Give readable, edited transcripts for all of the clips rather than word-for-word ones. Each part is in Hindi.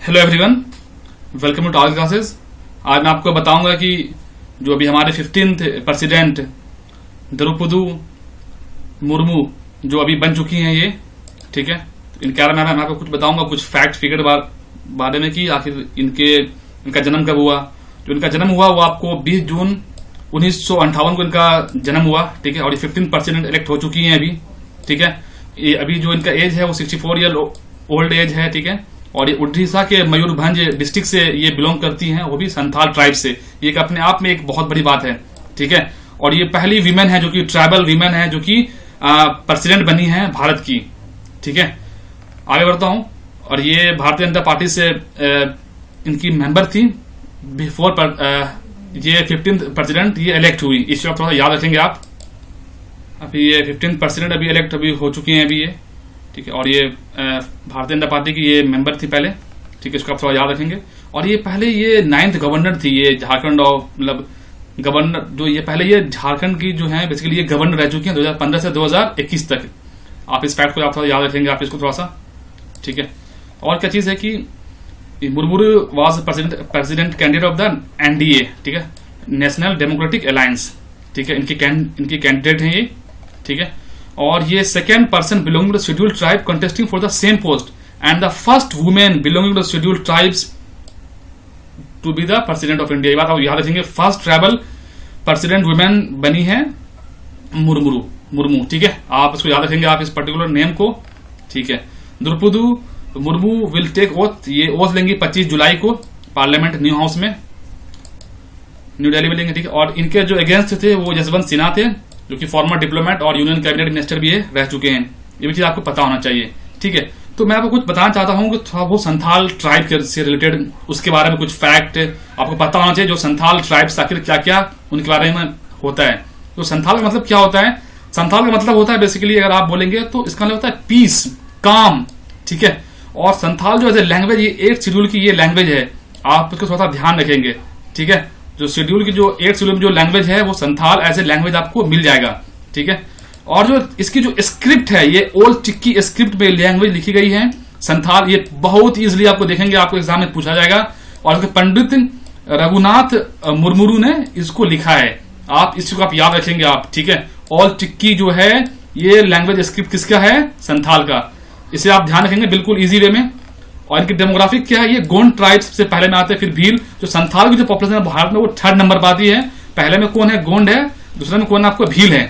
हेलो एवरीवन, वेलकम टू टाल क्लासेस। आज मैं आपको बताऊंगा कि जो अभी हमारे 15th प्रेसिडेंट द्रौपदी मुर्मू जो अभी बन चुकी हैं ये, ठीक है। इनके बारे में मैं आपको कुछ बताऊंगा, कुछ फैक्ट फिगर बारे में कि आखिर इनका जन्म कब हुआ। जो इनका जन्म हुआ वो आपको 20 जून 1958 को इनका जन्म हुआ, ठीक है। और ये 15 प्रेसिडेंट इलेक्ट हो चुकी हैं अभी, ठीक है। ये अभी जो इनका एज है वो 64 ईयर ओल्ड एज है, ठीक है। और ये उड़ीसा के मयूरभंज डिस्ट्रिक्ट से ये बिलोंग करती हैं, वो भी संथाल ट्राइब से। ये एक अपने आप में एक बहुत बड़ी बात है, ठीक है। और ये पहली वीमेन है जो कि ट्राइबल वीमेन है जो कि प्रेसिडेंट बनी है भारत की, ठीक है। आगे बढ़ता हूं। और ये भारतीय जनता पार्टी से इनकी मेंबर थी बिफोर ये 15th प्रेसिडेंट ये इलेक्ट हुई। इस वक्त थोड़ा याद रखेंगे आप। अभी ये 15th प्रेसिडेंट अभी इलेक्ट अभी हो चुकी हैं अभी ये, ठीक है। और ये भारतीय जनता पार्टी की ये मेंबर थी पहले, ठीक है। इसको आप थोड़ा याद रखेंगे। और ये पहले ये 9th गवर्नर थी, ये झारखंड और मतलब गवर्नर जो ये पहले ये झारखंड की जो है बेसिकली ये गवर्नर रह चुकी हैं 2015 से 2021 तक। आप इस फैक्ट को आप थोड़ा याद रखेंगे आप इसको थोड़ा सा, ठीक है। और क्या चीज है कि Murmu was president candidate of the NDA, ठीक है, नेशनल डेमोक्रेटिक अलायंस, ठीक है। इनकी कैंडिडेट हैं ये, ठीक है। और ये second person belonging to scheduled tribe contesting for the same post and the first women belonging to scheduled tribes to be the president of India. ये बात आप याद रखेंगे। फर्स्ट ट्राइबल प्रेसिडेंट वुमेन बनी है मुर्मू, ठीक है। आप इसको याद रखेंगे आप इस पर्टिकुलर नेम को, ठीक है। Droupadi Murmu will take oath, ये ओथ लेंगी 25 जुलाई को पार्लियामेंट न्यू हाउस में, न्यू दिल्ली में लेंगे, ठीक है। और इनके जो अगेंस्ट थे वो जसवंत सिन्हा थे जो कि फॉर्मर डिप्लोमेट और यूनियन कैबिनेट मिनिस्टर भी रह चुके हैं। ये भी चीज आपको पता होना चाहिए, ठीक है। तो मैं आपको कुछ बताना चाहता हूं कि थोड़ा वो संथाल ट्राइब से रिलेटेड उसके बारे में कुछ फैक्ट आपको पता होना चाहिए। जो संथाल ट्राइब्स आखिर क्या क्या उनके बारे में होता है। तो संथाल का मतलब क्या होता है? संथाल का मतलब होता है बेसिकली अगर आप बोलेंगे तो इसका मतलब होता है पीस, काम, ठीक है। और संथाल जो है लैंग्वेज, ये 8 शेड्यूल की ये लैंग्वेज है, आप इसको थोड़ा ध्यान रखेंगे, ठीक है। जो शेड्यूल की जो 8 शेड्यूल में जो लैंग्वेज है वो संथाल एज ए लैंग्वेज आपको मिल जाएगा, ठीक है। और जो इसकी जो स्क्रिप्ट है ये ओल्ड चिक्की स्क्रिप्ट में लैंग्वेज लिखी गई है संथाल। ये बहुत इजीली आपको देखेंगे, आपको एग्जाम में पूछा जाएगा। और पंडित रघुनाथ मुर्मू ने इसको लिखा है, आप इसको आप याद रखेंगे आप, ठीक है। ओल्ड चिक्की जो है ये लैंग्वेज स्क्रिप्ट किसका है? संथाल का। इसे आप ध्यान रखेंगे बिल्कुल इजी वे में। और इनकी डेमोग्राफिक क्या है? ये गोंड ट्राइब्स से पहले में आते हैं, फिर भील। जो संथाल की जो पॉपुलेशन है भारत में वो 3rd नंबर पर आती है। पहले में कौन है? गोंड है। दूसरे में कौन है? आपको भील है,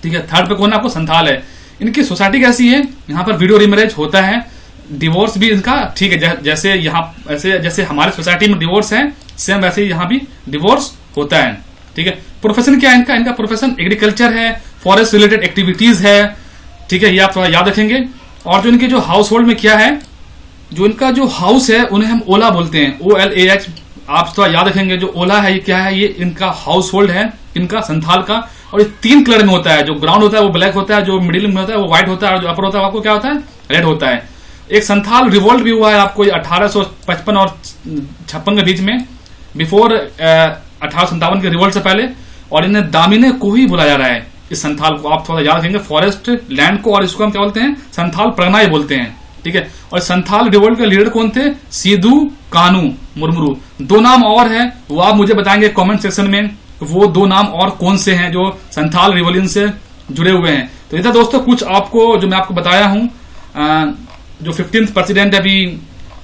ठीक है। 3rd पे कौन है? आपको संथाल है। इनकी सोसाइटी कैसी है? यहाँ पर वीडियो रीमैरेज होता है, डिवोर्स भी इनका, ठीक है। जैसे यहाँ जैसे हमारे सोसाइटी में डिवोर्स है, सेम वैसे ही यहाँ भी डिवोर्स होता है, ठीक है। प्रोफेशन क्या है इनका? इनका प्रोफेशन एग्रीकल्चर है, फॉरेस्ट रिलेटेड एक्टिविटीज है, ठीक है। ये आप थोड़ा याद रखेंगे। और जो इनके जो हाउस होल्ड में क्या है, जो इनका जो हाउस है उन्हें हम ओला बोलते हैं, OLAH। आप थोड़ा याद रखेंगे। जो ओला है ये क्या है? ये इनका हाउस होल्ड है इनका संथाल का। और ये 3 कलर में होता है। जो ग्राउंड होता है वो ब्लैक होता है, जो मिडिल में होता है वो व्हाइट होता है, और जो अपर होता है आपको क्या होता है? रेड होता है। एक संथाल रिवोल्ट भी हुआ है आपको 1855 और 56 के बीच में, बिफोर 1857 के रिवोल्ट से पहले। और इन्हें दामिने को ही बोला जा रहा है इस संथाल को। आप थोड़ा याद रखेंगे फॉरेस्ट लैंड को। और इसको हम क्या बोलते हैं? संथाल परगना बोलते हैं, ठीक है। और संथाल रिवोल्ट के लीडर कौन थे? सिद्धू कानू मुर्मू। 2 नाम और है वो आप मुझे बताएंगे कमेंट सेक्शन में, वो 2 नाम और कौन से हैं जो संथाल रिवोल्यूशन से जुड़े हुए हैं। तो ये था दोस्तों कुछ आपको जो मैं आपको बताया हूं। जो 15th प्रेसिडेंट अभी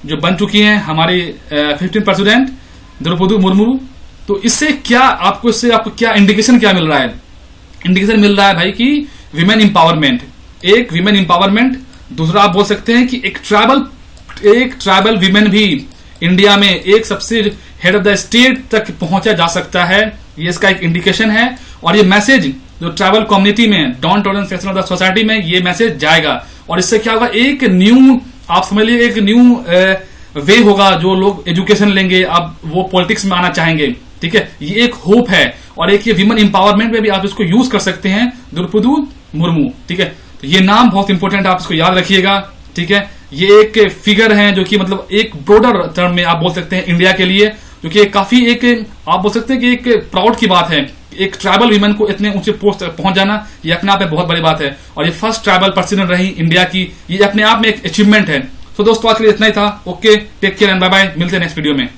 जो बन चुकी हैं हमारी 15th प्रेसिडेंट द्रौपदी मुर्मू। तो इससे आपको क्या इंडिकेशन क्या मिल रहा है? इंडिकेशन मिल रहा है भाई कि विमेन इंपावरमेंट, एक विमेन इंपावरमेंट। दूसरा आप बोल सकते हैं कि एक ट्राइबल विमेन भी इंडिया में एक सबसे हेड ऑफ द स्टेट तक पहुंचा जा सकता है, ये इसका एक इंडिकेशन है। और ये मैसेज जो ट्राइबल कम्युनिटी में, non tolerance section of the society में ये मैसेज जाएगा। और इससे क्या होगा? एक न्यू, आप समझ लीजिए एक न्यू वे होगा। जो लोग एजुकेशन लेंगे अब वो पॉलिटिक्स में आना चाहेंगे, ठीक है। ये एक होप है। और एक ये विमेन इंपावरमेंट में भी आप इसको यूज कर सकते हैं, द्रौपदी मुर्मू, ठीक है। तो ये नाम बहुत इंपॉर्टेंट, आप इसको याद रखिएगा, ठीक है। ये एक फिगर है जो कि मतलब एक ब्रॉडर टर्म में आप बोल सकते हैं इंडिया के लिए, जो कि काफी एक आप बोल सकते हैं कि एक प्राउड की बात है। एक ट्राइबल वीमेन को इतने ऊंचे पोस्ट तक पहुंच जाना ये अपने आप में बहुत बड़ी बात है। और ये फर्स्ट ट्राइबल प्रेसिडेंट रही इंडिया की, ये अपने आप में एक अचीवमेंट है। तो दोस्तों आज के लिए इतना ही था। Okay, take care and bye bye, मिलते हैं नेक्स्ट वीडियो में।